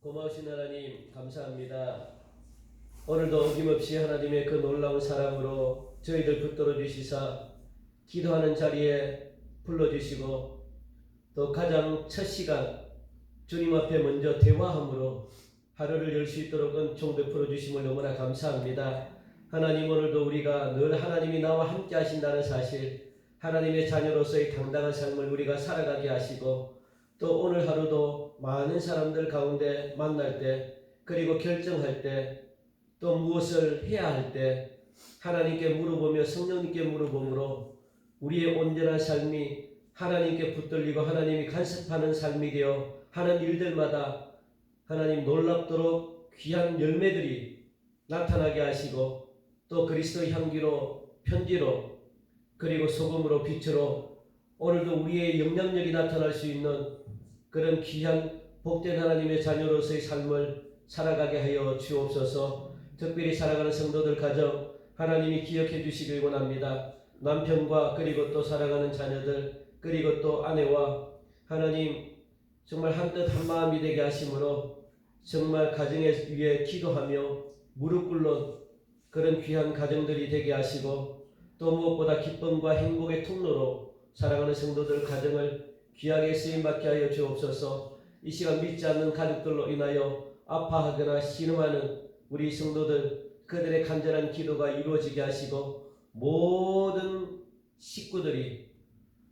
고마우신 하나님 감사합니다. 오늘도 어김없이 하나님의 그 놀라운 사랑으로 저희들 붙들어 주시사 기도하는 자리에 불러주시고 또 가장 첫 시간 주님 앞에 먼저 대화함으로 하루를 열 수 있도록 은총 베풀어 주심을 너무나 감사합니다. 하나님, 오늘도 우리가 늘 하나님이 나와 함께 하신다는 사실, 하나님의 자녀로서의 당당한 삶을 우리가 살아가게 하시고 또 오늘 하루도 많은 사람들 가운데 만날 때, 그리고 결정할 때, 또 무엇을 해야 할 때 하나님께 물어보며 성령님께 물어보므로 우리의 온전한 삶이 하나님께 붙들리고 하나님이 간섭하는 삶이 되어 하는 일들마다 하나님 놀랍도록 귀한 열매들이 나타나게 하시고 또 그리스도의 향기로, 편지로, 그리고 소금으로, 빛으로 오늘도 우리의 영향력이 나타날 수 있는 그런 귀한 복된 하나님의 자녀로서의 삶을 살아가게 하여 주옵소서. 특별히 사랑하는 성도들 가정 하나님이 기억해 주시길 원합니다. 남편과 그리고 또 사랑하는 자녀들, 그리고 또 아내와 하나님 정말 한뜻 한마음이 되게 하심으로 정말 가정에 위해 기도하며 무릎 꿇는 그런 귀한 가정들이 되게 하시고 또 무엇보다 기쁨과 행복의 통로로 사랑하는 성도들 가정을 귀하게 쓰임받게 하여 주옵소서. 이 시간 믿지 않는 가족들로 인하여 아파하거나 신음하는 우리 성도들, 그들의 간절한 기도가 이루어지게 하시고 모든 식구들이,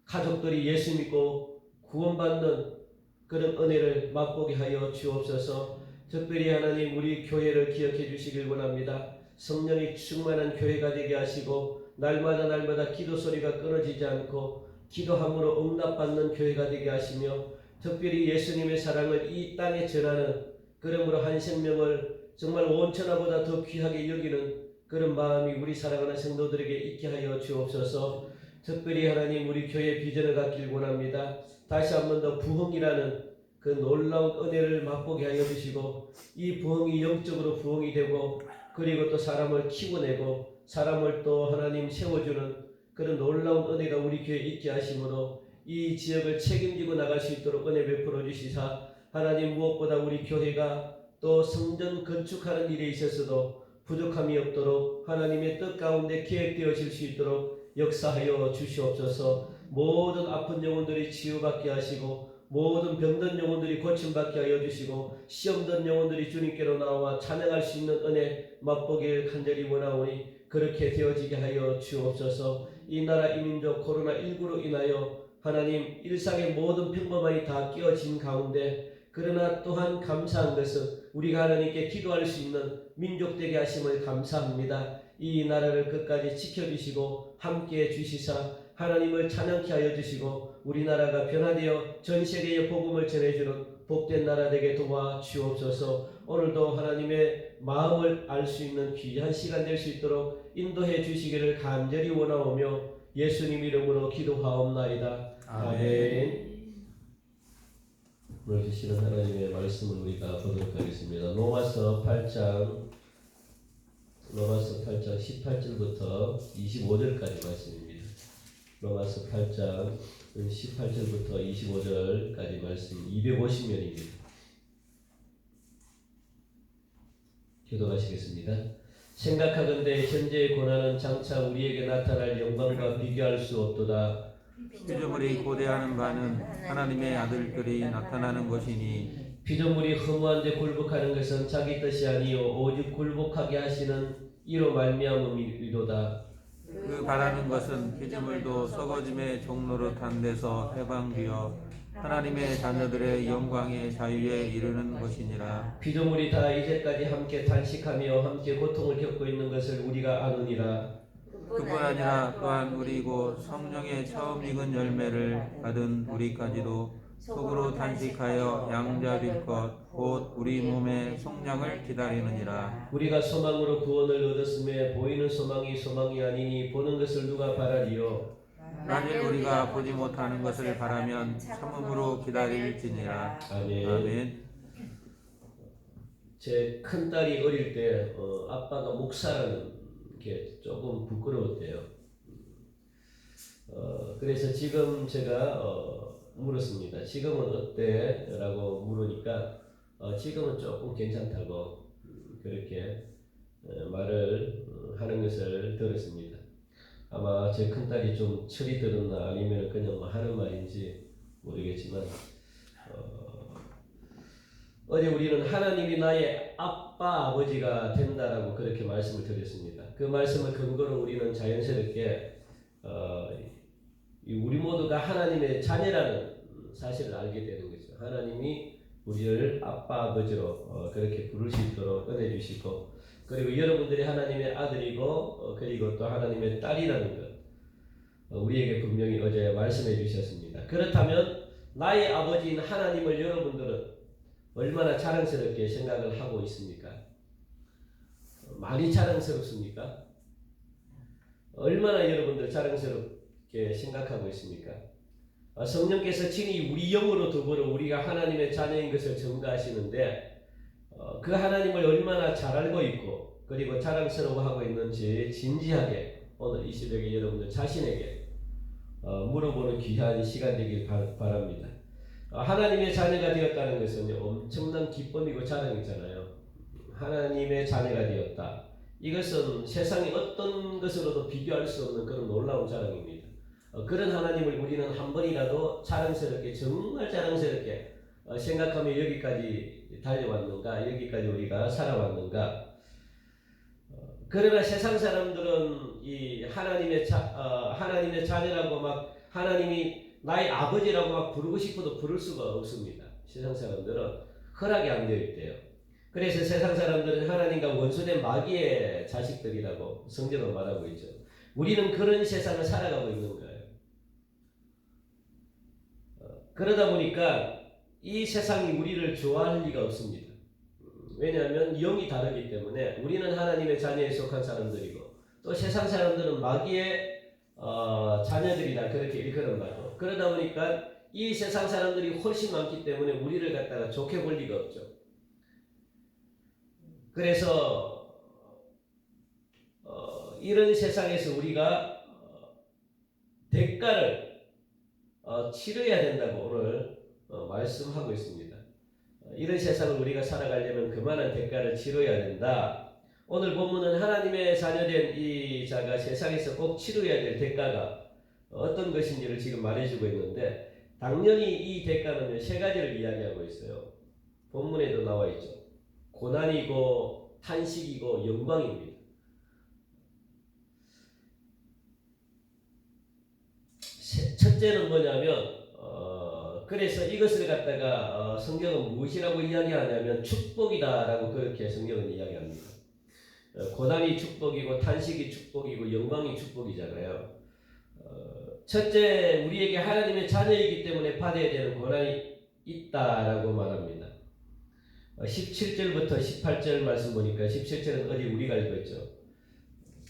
가족들이 예수 믿고 구원받는 그런 은혜를 맛보게 하여 주옵소서. 특별히 하나님 우리 교회를 기억해 주시길 원합니다. 성령이 충만한 교회가 되게 하시고 날마다 기도 소리가 끊어지지 않고 기도함으로 응답받는 교회가 되게 하시며 특별히 예수님의 사랑을 이 땅에 전하는, 그러므로 한 생명을 정말 온천하보다 더 귀하게 여기는 그런 마음이 우리 사랑하는 성도들에게 있게 하여 주옵소서. 특별히 하나님 우리 교회 비전을 갖길 원합니다. 다시 한 번 더 부흥이라는 그 놀라운 은혜를 맛보게 하여 주시고 이 부흥이 영적으로 부흥이 되고 그리고 또 사람을 키워내고 사람을 또 하나님 세워주는 그런 놀라운 은혜가 우리 교회에 있게 하심으로 이 지역을 책임지고 나갈 수 있도록 은혜 베풀어 주시사 하나님 무엇보다 우리 교회가 또 성전 건축하는 일에 있어서도 부족함이 없도록 하나님의 뜻 가운데 계획되어질 수 있도록 역사하여 주시옵소서. 모든 아픈 영혼들이 치유받게 하시고 모든 병든 영혼들이 고침받게 하여 주시고 시험된 영혼들이 주님께로 나와 찬양할 수 있는 은혜 맛보길 간절히 원하오니 그렇게 되어지게 하여 주옵소서. 이 나라 이 민족 코로나19로 인하여 하나님 일상의 모든 평범함이 다 깨어진 가운데 그러나 또한 감사한 것은 우리가 하나님께 기도할 수 있는 민족 되게 하심을 감사합니다. 이 나라를 끝까지 지켜주시고 함께해 주시사 하나님을 찬양케 하여 주시고 우리나라가 변화되어 전 세계에 복음을 전해주는 복된 나라 되게 도와주옵소서. 오늘도 하나님의 마음을 알 수 있는 귀한 시간 될 수 있도록 인도해 주시기를 간절히 원하오며 예수님 이름으로 기도하옵나이다. 아멘. 오늘 주시는 하나님의 말씀을 우리가 보도록 하겠습니다. 로마서 8장 18절부터 25절까지 말씀입니다. 로마서 8장 18절부터 25절까지 말씀 250면입니다. 기도하시겠습니다. 생각하건대 현재의 고난은 장차 우리에게 나타날 영광과 비교할 수 없도다. 피조물이 고대하는 바는 하나님의 아들들이 나타나는 것이니 피조물이 허무한 데 굴복하는 것은 자기 뜻이 아니요 오직 굴복하게 하시는 이로 말미암음이로다. 그 바라는 것은 피조물도 썩어짐의 종노릇한 데서 해방되어 하나님의 자녀들의 영광의 자유에 이르는 것이니라. 피조물이 다 이제까지 함께 단식하며 함께 고통을 겪고 있는 것을 우리가 아느니라. 그뿐 아니라 또한 우리고 성령의 처음 익은 열매를 받은 우리까지도 속으로 단식하여 양잡일 것 곧 우리 몸의 속량을 기다리느니라. 우리가 소망으로 구원을 얻었음에 보이는 소망이 소망이 아니니 보는 것을 누가 바라리요. 만일 우리가 보지 못하는 것을 바라면 참음으로 기다릴지니라. 아멘. 제 큰딸이 어릴 때 아빠가 목사라는 게 조금 부끄러웠대요. 그래서 지금 제가 물었습니다. 지금은 어때? 라고 물으니까 지금은 조금 괜찮다고 그렇게 말을 하는 것을 들었습니다. 아마 제 큰딸이 좀 철이 들었나 아니면 그냥 뭐 하는 말인지 모르겠지만 어제 우리는 하나님이 나의 아빠 아버지가 된다라고 그렇게 말씀을 드렸습니다. 그 말씀을 근거로 우리는 자연스럽게 우리 모두가 하나님의 자녀라는 사실을 알게 되는 거죠. 하나님이 우리를 아빠 아버지로 그렇게 부를 수 있도록 은혜 주시고, 그리고 여러분들이 하나님의 아들이고 그리고 또 하나님의 딸이라는 것 우리에게 분명히 어제 말씀해 주셨습니다. 그렇다면 나의 아버지인 하나님을 여러분들은 얼마나 자랑스럽게 생각을 하고 있습니까? 많이 자랑스럽습니까? 얼마나 여러분들 자랑스럽게 생각하고 있습니까? 성령께서 친히 우리 영으로 더불어 우리가 하나님의 자녀인 것을 증거하시는데 그 하나님을 얼마나 잘 알고 있고 그리고 자랑스러워하고 있는지 진지하게 오늘 이 새벽에 여러분들 자신에게 물어보는 귀한 시간 되길 바랍니다. 하나님의 자녀가 되었다는 것은 엄청난 기쁨이고 자랑이잖아요. 하나님의 자녀가 되었다. 이것은 세상의 어떤 것으로도 비교할 수 없는 그런 놀라운 자랑입니다. 그런 하나님을 우리는 한 번이라도 자랑스럽게, 정말 자랑스럽게 생각하며 여기까지 달려왔는가, 여기까지 우리가 살아왔는가. 그러나 세상 사람들은 이 하나님의 자녀라고 막 하나님이 나의 아버지라고 막 부르고 싶어도 부를 수가 없습니다. 세상 사람들은 허락이 안 되어 있대요. 그래서 세상 사람들은 하나님과 원수된 마귀의 자식들이라고 성경은 말하고 있죠. 우리는 그런 세상을 살아가고 있는 거예요. 그러다 보니까 이 세상이 우리를 좋아할 리가 없습니다. 왜냐하면 영이 다르기 때문에 우리는 하나님의 자녀에 속한 사람들이고 또 세상 사람들은 마귀의 자녀들이다 그렇게 일컬은 말이죠. 그러다 보니까 이 세상 사람들이 훨씬 많기 때문에 우리를 갖다가 좋게 볼 리가 없죠. 그래서 이런 세상에서 우리가 대가를 치러야 된다고 오늘 말씀하고 있습니다. 이런 세상을 우리가 살아가려면 그만한 대가를 치러야 된다. 오늘 본문은 하나님의 자녀된 이 자가 세상에서 꼭 치러야 될 대가가 어떤 것인지를 지금 말해주고 있는데, 당연히 이 대가는 세 가지를 이야기하고 있어요. 본문에도 나와 있죠. 고난이고 탄식이고 영광입니다. 첫째는 뭐냐면 그래서 이것을 갖다가 성경은 무엇이라고 이야기하냐면 축복이다라고 그렇게 성경은 이야기합니다. 고난이 축복이고 탄식이 축복이고 영광이 축복이잖아요. 첫째, 우리에게 하나님의 자녀이기 때문에 받아야 되는 고난이 있다라고 말합니다. 17절부터 18절 말씀 보니까 17절은 어디 우리가 읽었죠.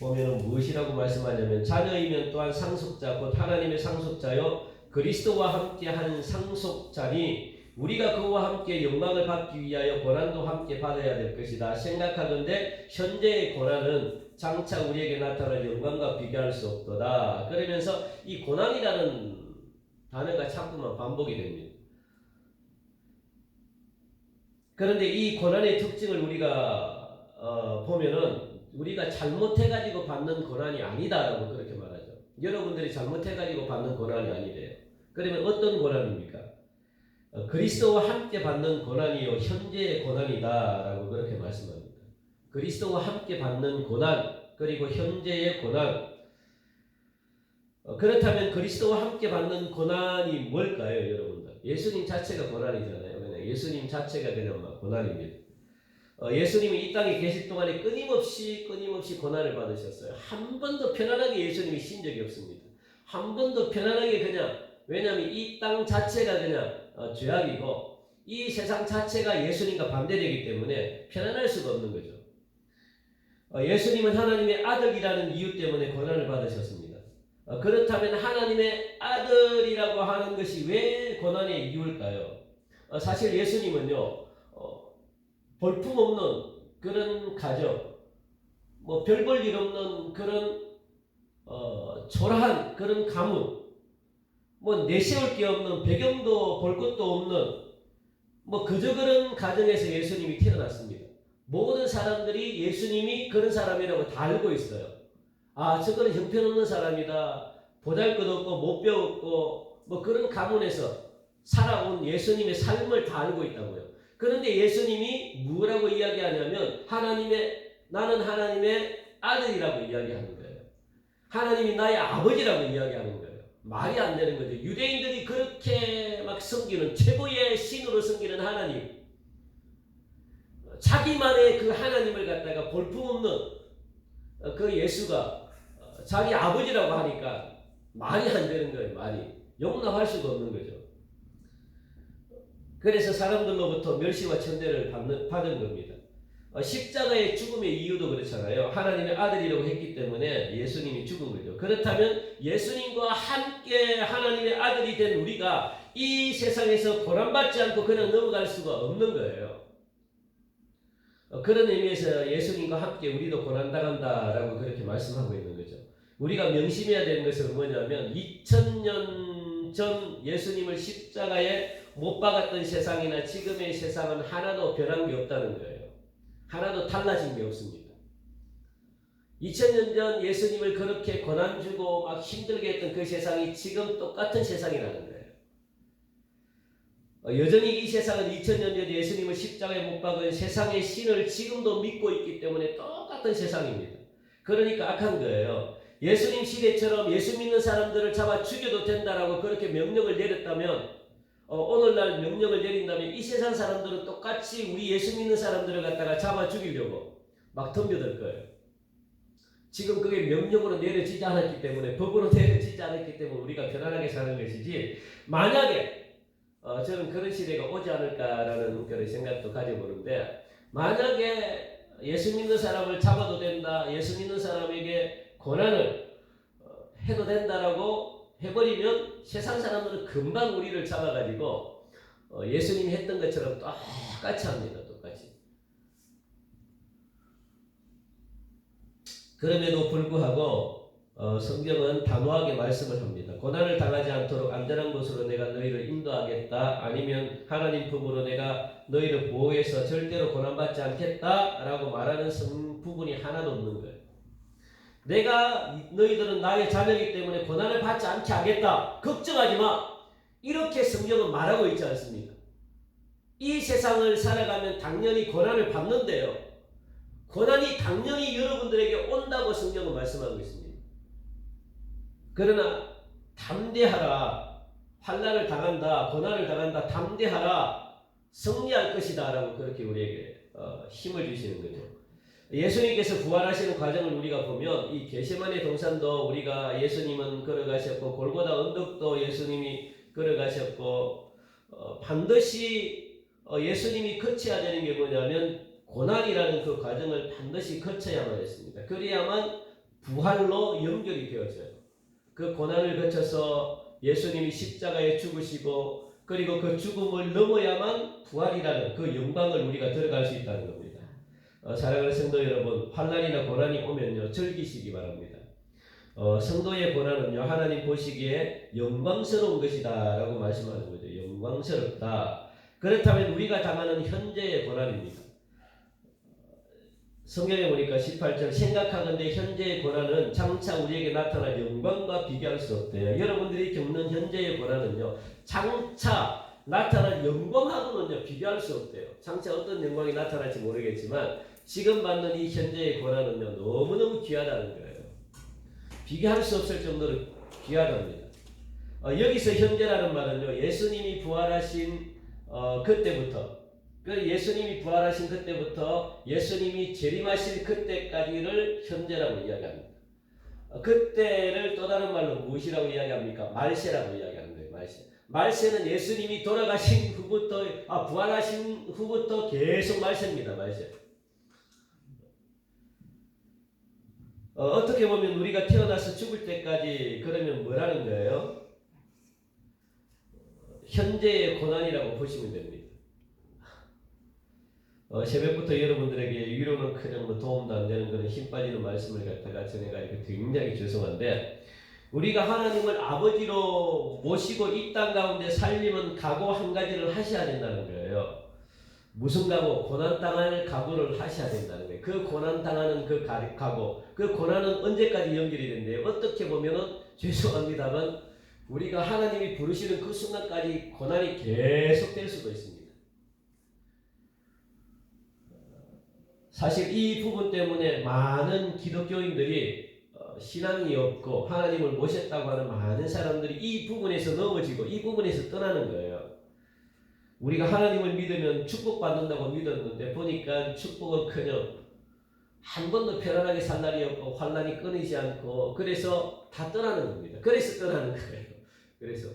보면 무엇이라고 말씀하냐면 자녀이면 또한 상속자 곧 하나님의 상속자요 그리스도와 함께한 상속자니 우리가 그와 함께 영광을 받기 위하여 고난도 함께 받아야 될 것이다 생각하건대 현재의 고난은 장차 우리에게 나타날 영광과 비교할 수 없도다. 그러면서 이 고난이라는 단어가 자꾸만 반복이 됩니다. 그런데 이 고난의 특징을 우리가 보면은 우리가 잘못해가지고 받는 고난이 아니다라고 그렇게 말하죠. 여러분들이 잘못해가지고 받는 고난이 아니래요. 그러면 어떤 고난입니까? 그리스도와 함께 받는 고난이요 현재의 고난이다라고 그렇게 말씀합니다. 그리스도와 함께 받는 고난 그리고 현재의 고난. 그렇다면 그리스도와 함께 받는 고난이 뭘까요, 여러분들? 예수님 자체가 고난이잖아요. 그냥 예수님 자체가 그냥 막 고난입니다. 예수님이 이 땅에 계실 동안에 끊임없이 고난을 받으셨어요. 한 번도 편안하게 예수님이 쉰 적이 없습니다. 한 번도 편안하게 그냥, 왜냐하면 이 땅 자체가 그냥 죄악이고 이 세상 자체가 예수님과 반대되기 때문에 편안할 수가 없는 거죠. 예수님은 하나님의 아들이라는 이유 때문에 고난을 받으셨습니다. 그렇다면 하나님의 아들이라고 하는 것이 왜 고난의 이유일까요? 사실 예수님은요 볼품없는 그런 가정, 뭐 별 볼 일 없는 그런 초라한 그런 가문, 뭐 내세울 게 없는 배경도 볼 것도 없는 뭐 그저 그런 가정에서 예수님이 태어났습니다. 모든 사람들이 예수님이 그런 사람이라고 다 알고 있어요. 아, 저거는 형편없는 사람이다. 보잘것없고 못 배웠고 뭐 그런 가문에서 살아온 예수님의 삶을 다 알고 있다고요. 그런데 예수님이 뭐라고 이야기하냐면 나는 하나님의 아들이라고 이야기하는 거예요. 하나님이 나의 아버지라고 이야기하는 거예요. 말이 안 되는 거죠. 유대인들이 그렇게 막 섬기는 최고의 신으로 섬기는 하나님, 자기만의 그 하나님을 갖다가 볼품없는 그 예수가 자기 아버지라고 하니까 말이 안 되는 거예요. 말이 용납할 수가 없는 거죠. 그래서 사람들로부터 멸시와 천대를 받은 겁니다. 십자가의 죽음의 이유도 그렇잖아요. 하나님의 아들이라고 했기 때문에 예수님이 죽은 거죠. 그렇다면 예수님과 함께 하나님의 아들이 된 우리가 이 세상에서 고난받지 않고 그냥 넘어갈 수가 없는 거예요. 그런 의미에서 예수님과 함께 우리도 고난당한다라고 그렇게 말씀하고 있는 거죠. 우리가 명심해야 되는 것은 뭐냐면 2000년 전 예수님을 십자가에 못 박았던 세상이나 지금의 세상은 하나도 변한 게 없다는 거예요. 하나도 달라진 게 없습니다. 2000년 전 예수님을 그렇게 고난 주고 막 힘들게 했던 그 세상이 지금 똑같은 세상이라는 거예요. 여전히 이 세상은 2000년 전 예수님을 십자가에 못 박은 세상의 신을 지금도 믿고 있기 때문에 똑같은 세상입니다. 그러니까 악한 거예요. 예수님 시대처럼 예수 믿는 사람들을 잡아 죽여도 된다라고 그렇게 명령을 내렸다면 오늘날 명령을 내린다면 이 세상 사람들은 똑같이 우리 예수 믿는 사람들을 갖다가 잡아 죽이려고 막 덤벼들 거예요. 지금 그게 명령으로 내려지지 않았기 때문에, 법으로 내려지지 않았기 때문에 우리가 편안하게 사는 것이지, 만약에 저는 그런 시대가 오지 않을까라는 그런 생각도 가져보는데, 만약에 예수 믿는 사람을 잡아도 된다, 예수 믿는 사람에게 고난을 해도 된다라고 해버리면 세상 사람들은 금방 우리를 잡아가지고 예수님이 했던 것처럼 똑같이 합니다. 똑같이. 그럼에도 불구하고 성경은 단호하게 말씀을 합니다. 고난을 당하지 않도록 안전한 곳으로 내가 너희를 인도하겠다. 아니면 하나님 품으로 내가 너희를 보호해서 절대로 고난받지 않겠다 라고 말하는 부분이 하나도 없는 거예요. 내가 너희들은 나의 자녀이기 때문에 고난을 받지 않게 하겠다. 걱정하지 마. 이렇게 성경은 말하고 있지 않습니까? 이 세상을 살아가면 당연히 고난을 받는데요. 고난이 당연히 여러분들에게 온다고 성경은 말씀하고 있습니다. 그러나 담대하라. 환난을 당한다. 고난을 당한다. 담대하라. 승리할 것이다. 라고 그렇게 우리에게 힘을 주시는 거죠. 예수님께서 부활하시는 과정을 우리가 보면 이 겟세마네 동산도 우리가 예수님은 걸어가셨고 골고다 언덕도 예수님이 걸어가셨고 반드시 예수님이 거쳐야 되는 게 뭐냐면 고난이라는 그 과정을 반드시 거쳐야만 했습니다. 그래야만 부활로 연결이 되어져요. 그 고난을 거쳐서 예수님이 십자가에 죽으시고 그리고 그 죽음을 넘어야만 부활이라는 그 영광을 우리가 들어갈 수 있다는 겁니다. 사랑하는 성도 여러분, 환난이나 고난이 오면요 즐기시기 바랍니다. 성도의 고난은요 하나님 보시기에 영광스러운 것이다 라고 말씀하는 거죠. 영광스럽다. 그렇다면 우리가 당하는 현재의 고난입니다. 성경에 보니까 18절 생각하건대 현재의 고난은 장차 우리에게 나타날 영광과 비교할 수 없대요. 여러분들이 겪는 현재의 고난은요 장차 나타날 영광하고는요 비교할 수 없대요. 장차 어떤 영광이 나타날지 모르겠지만 지금 받는 이 현재의 고난은요 너무너무 귀하다는 거예요. 비교할 수 없을 정도로 귀하답니다. 여기서 현재라는 말은요 예수님이 부활하신 그때부터, 예수님이 부활하신 그때부터 예수님이 재림하실 그때까지를 현재라고 이야기합니다. 그때를 또 다른 말로 무엇이라고 이야기합니까? 말세라고 이야기하는 거예요. 말세. 말세는 예수님이 돌아가신 후부터 부활하신 후부터 계속 말세입니다. 말세. 어떻게 보면 우리가 태어나서 죽을 때까지 그러면 뭐라는 거예요? 현재의 고난이라고 보시면 됩니다. 새벽부터 여러분들에게 위로는 그냥 도움도 안 되는 그런 힘 빠지는 말씀을 갖다가 전해가지고 굉장히 죄송한데, 우리가 하나님을 아버지로 모시고 이 땅 가운데 살림은 각오 한 가지를 하셔야 된다는 거예요. 무슨 각오? 고난당할 각오를 하셔야 된다는 거예요. 그 고난당하는 그 각오, 그 고난은 언제까지 연결이 된대요? 어떻게 보면은 죄송합니다만 우리가 하나님이 부르시는 그 순간까지 고난이 계속될 수도 있습니다. 사실 이 부분 때문에 많은 기독교인들이 신앙이 없고 하나님을 모셨다고 하는 많은 사람들이 이 부분에서 넘어지고 이 부분에서 떠나는 거예요. 우리가 하나님을 믿으면 축복받는다고 믿었는데 보니까 축복은커녕 한 번도 편안하게 살 날이 없고 환난이 끊이지 않고 그래서 다 떠나는 겁니다. 그래서 떠나는 거예요. 그래서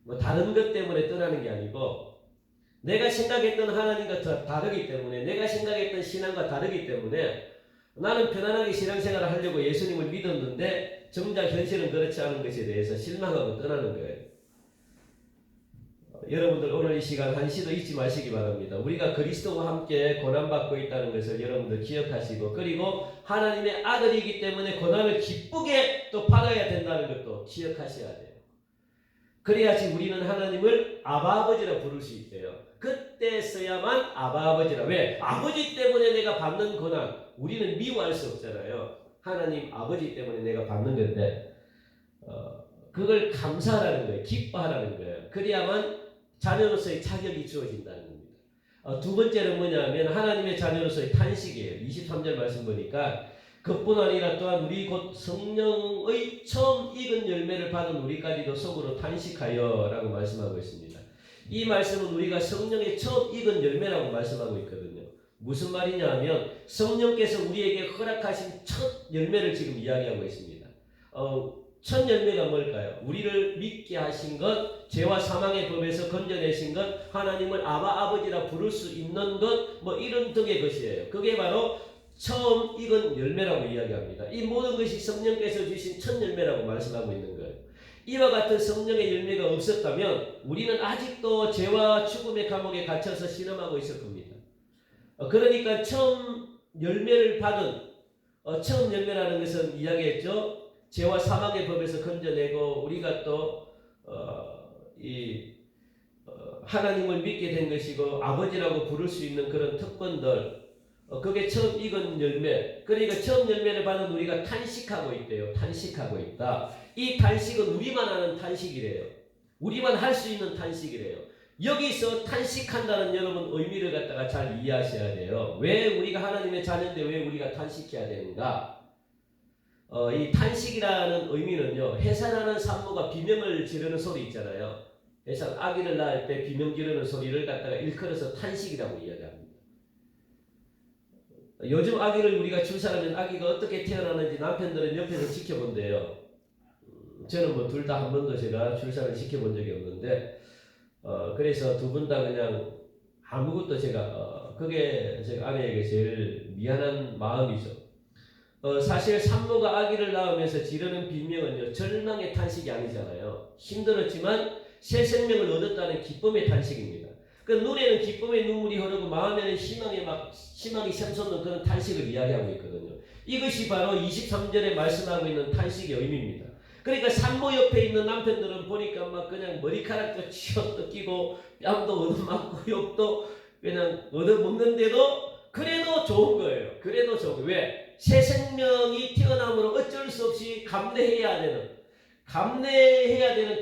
뭐 다른 것 때문에 떠나는 게 아니고 내가 생각했던 하나님과 다르기 때문에 내가 생각했던 신앙과 다르기 때문에 나는 편안하게 신앙생활을 하려고 예수님을 믿었는데 정작 현실은 그렇지 않은 것에 대해서 실망하고 떠나는 거예요. 여러분들 오늘 이 시간 한시도 잊지 마시기 바랍니다. 우리가 그리스도와 함께 고난받고 있다는 것을 여러분들 기억하시고 그리고 하나님의 아들이기 때문에 고난을 기쁘게 또 받아야 된다는 것도 기억하셔야 돼요. 그래야지 우리는 하나님을 아버지라 부를 수 있대요. 그때서야만 아버지라. 왜? 아버지 때문에 내가 받는 고난 우리는 미워할 수 없잖아요. 하나님 아버지 때문에 내가 받는 건데 그걸 감사하라는 거예요. 기뻐하라는 거예요. 그래야만 자녀로서의 자격이 주어진다는 겁니다. 두 번째는 뭐냐면 하나님의 자녀로서의 탄식이에요. 23절 말씀 보니까 그뿐 아니라 또한 우리 곧 성령의 처음 익은 열매를 받은 우리까지도 속으로 탄식하여 라고 말씀하고 있습니다. 이 말씀은 우리가 성령의 처음 익은 열매라고 말씀하고 있거든요. 무슨 말이냐 하면 성령께서 우리에게 허락하신 첫 열매를 지금 이야기하고 있습니다. 첫 열매가 뭘까요? 우리를 믿게 하신 것, 죄와 사망의 법에서 건져내신 것, 하나님을 아버지라 부를 수 있는 것, 뭐 이런 등의 것이에요. 그게 바로 처음 익은 열매라고 이야기합니다. 이 모든 것이 성령께서 주신 첫 열매라고 말씀하고 있는 거예요. 이와 같은 성령의 열매가 없었다면 우리는 아직도 죄와 죽음의 감옥에 갇혀서 신음하고 있을 겁니다. 그러니까 처음 열매를 받은 처음 열매라는 것은 이야기했죠. 죄와 사망의 법에서 건져내고 우리가 또 하나님을 믿게 된 것이고 아버지라고 부를 수 있는 그런 특권들 그게 처음 익은 열매. 그러니까 처음 열매를 받은 우리가 탄식하고 있대요. 탄식하고 있다. 이 탄식은 우리만 하는 탄식이래요. 우리만 할 수 있는 탄식이래요. 여기서 탄식한다는 여러분 의미를 갖다가 잘 이해하셔야 돼요. 왜 우리가 하나님의 자녀인데 왜 우리가 탄식해야 되는가? 이 탄식이라는 의미는요. 해산하는 산모가 비명을 지르는 소리 있잖아요. 해산 아기를 낳을 때 비명 지르는 소리를 갖다가 일컬어서 탄식이라고 이야기합니다. 요즘 아기를 우리가 출산하면 아기가 어떻게 태어나는지 남편들은 옆에서 지켜본대요. 저는 뭐 둘 다 한 번도 제가 출산을 시켜본 적이 없는데 그래서 두 분 다 그냥 아무것도 제가 그게 제가 아내에게 제일 미안한 마음이죠. 사실 산모가 아기를 낳으면서 지르는 비명은요 절망의 탄식이 아니잖아요. 힘들었지만 새 생명을 얻었다는 기쁨의 탄식입니다. 그 눈에는 기쁨의 눈물이 흐르고 마음에는 희망이 샘솟는 그런 탄식을 이야기하고 있거든요. 이것이 바로 23절에 말씀하고 있는 탄식의 의미입니다. 그러니까 산모 옆에 있는 남편들은 보니까 막 그냥 머리카락도 치어뜯기고 뺨도 얻어맞고 욕도 그냥 얻어먹는데도 그래도 좋은 거예요. 그래도 좋은 거예요. 왜? 새 생명이 태어남으로 어쩔 수 없이 감내해야 되는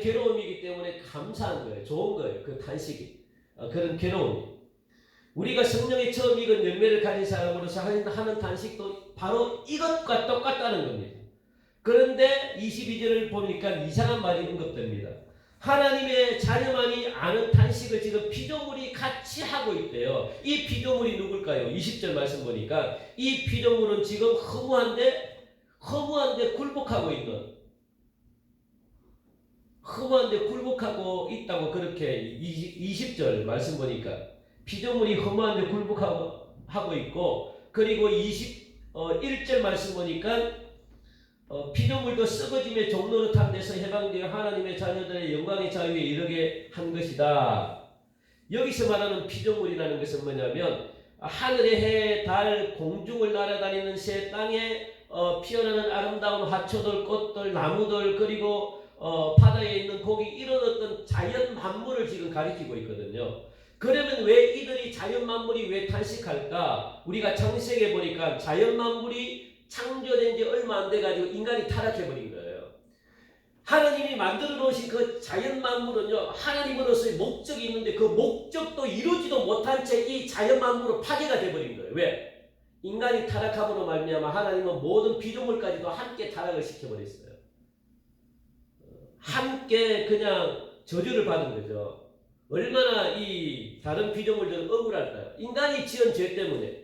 괴로움이기 때문에 감사한 거예요. 좋은 거예요. 그 탄식이. 그런 괴로움이. 우리가 성령의 처음 익은 열매를 가진 사람으로서 하는 탄식도 바로 이것과 똑같다는 겁니다. 그런데 22절을 보니까 이상한 말이 언급됩니다. 하나님의 자녀만이 아는 탄식을 지금 피조물이 같이 하고 있대요. 이 피조물이 누굴까요? 20절 말씀 보니까 이 피조물은 지금 허무한데 굴복하고 있다고 그렇게 20절 말씀 보니까 피조물이 허무한데 굴복하고 있고 그리고 21절 말씀 보니까 피조물도 썩어짐의 종로릇한 데서 해방되어 하나님의 자녀들의 영광의 자유에 이르게 한 것이다. 여기서 말하는 피조물이라는 것은 뭐냐면 하늘의 해, 달, 공중을 날아다니는 새, 땅에 피어나는 아름다운 화초들, 꽃들, 나무들 그리고 바다에 있는 고기 이런 어떤 자연 만물을 지금 가리키고 있거든요. 그러면 왜 이들이 자연 만물이 왜 탄식할까? 우리가 창세기에 보니까 자연 만물이 창조된 지 얼마 안 돼가지고 인간이 타락해버린 거예요. 하나님이 만들어 놓으신 그 자연 만물은요, 하나님으로서의 목적이 있는데 그 목적도 이루지도 못한 채 이 자연 만물은 파괴가 돼버린 거예요. 왜? 인간이 타락함으로 말미암아 하나님은 모든 피조물까지도 함께 타락을 시켜버렸어요. 함께 그냥 저주를 받은 거죠. 얼마나 이 다른 피조물들은 억울할까요? 인간이 지은 죄 때문에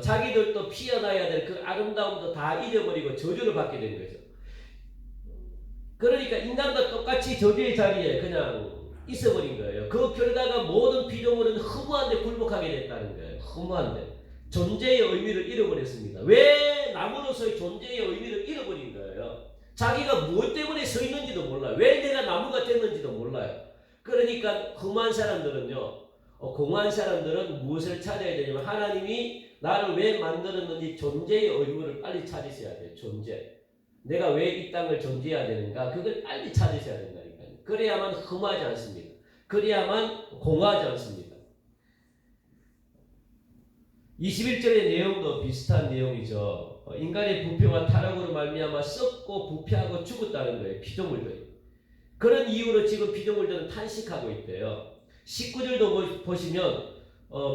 자기들도 피어나야 될 그 아름다움도 다 잃어버리고 저주를 받게 된 거죠. 그러니까 인간과 똑같이 저주의 자리에 그냥 있어버린 거예요. 그 결과가 모든 피조물은 허무한데 굴복하게 됐다는 거예요. 허무한데. 존재의 의미를 잃어버렸습니다. 왜 나무로서의 존재의 의미를 잃어버린 거예요? 자기가 무엇 때문에 서 있는지도 몰라요. 왜 내가 나무가 됐는지도 몰라요. 그러니까 공허한 사람들은요, 공허한 사람들은 무엇을 찾아야 되냐면 하나님이 나를 왜 만들었는지 존재의 의무를 빨리 찾으셔야 돼요. 존재. 내가 왜 이 땅을 존재해야 되는가? 그걸 빨리 찾으셔야 된다니까요. 그래야만 흠하지 않습니다. 그래야만 공허하지 않습니다. 21절의 내용도 비슷한 내용이죠. 인간의 부패와 타락으로 말미암아 썩고 부패하고 죽었다는 거예요. 피조물들이. 그런 이유로 지금 피조물들은 탄식하고 있대요. 19절도 보시면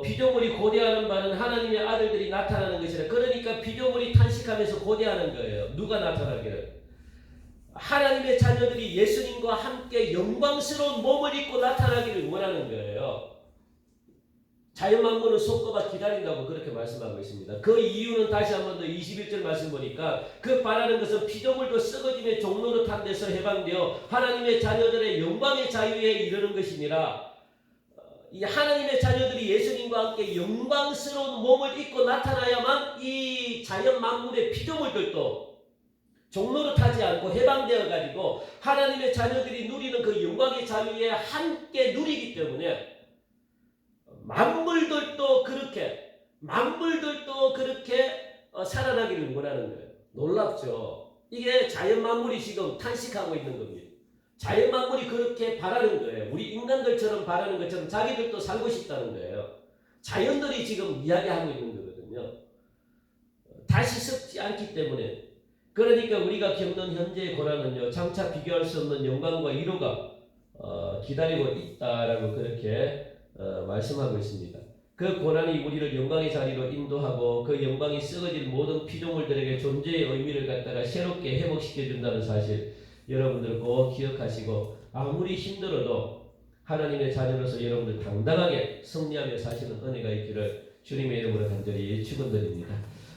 피조물이 고대하는 바는 하나님의 아들들이 나타나는 것이라. 그러니까 피조물이 탄식하면서 고대하는 거예요. 누가 나타나기를? 하나님의 자녀들이 예수님과 함께 영광스러운 몸을 입고 나타나기를 원하는 거예요. 자연만물은 속고가 기다린다고 그렇게 말씀하고 있습니다. 그 이유는 다시 한 번 더 21절 말씀 보니까 그 바라는 것은 피조물도 썩어짐의 종로로 탄 데서 해방되어 하나님의 자녀들의 영광의 자유에 이르는 것이니라. 이 하나님의 자녀들이 예수님과 함께 영광스러운 몸을 입고 나타나야만 이 자연만물의 피조물들도 종로로 타지 않고 해방되어 가지고 하나님의 자녀들이 누리는 그 영광의 자유에 함께 누리기 때문에 만물들도 그렇게 살아나기를 원하는 거예요. 놀랍죠? 이게 자연 만물이 지금 탄식하고 있는 겁니다. 자연 만물이 그렇게 바라는 거예요. 우리 인간들처럼 바라는 것처럼 자기들도 살고 싶다는 거예요. 자연들이 지금 이야기하고 있는 거거든요. 다시 썩지 않기 때문에. 그러니까 우리가 겪는 현재의 고난은요, 장차 비교할 수 없는 영광과 위로가 기다리고 있다라고 그렇게 말씀하고 있습니다. 그 고난이 우리를 영광의 자리로 인도하고 그 영광이 썩어질 모든 피조물들에게 존재의 의미를 갖다가 새롭게 회복시켜 준다는 사실 여러분들 꼭 기억하시고 아무리 힘들어도 하나님의 자녀로서 여러분들 당당하게 승리하며 사시는 은혜가 있기를 주님의 이름으로 간절히 축원드립니다.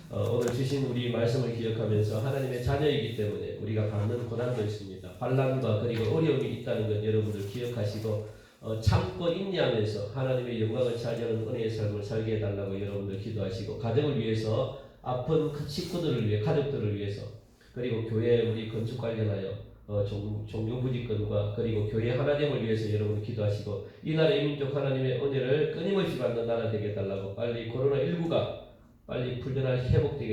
오늘 주신 우리 말씀을 기억하면서 하나님의 자녀이기 때문에 우리가 받는 고난도 있습니다. 환난과 그리고 어려움이 있다는 것 여러분들 기억하시고 참고 인내하면서 하나님의 영광을 차지하는 은혜의 삶을 살게 해달라고 여러분들 기도하시고 가정을 위해서 아픈 식구들을 위해 가족들을 위해서 그리고 교회 우리 건축 관련하여 종교부지권과 그리고 교회 하나됨을 위해서 여러분 기도하시고 이 나라의 민족 하나님의 은혜를 끊임없이 받는 나라 되게 해달라고 빨리 코로나19가 빨리 풀려나 회복되게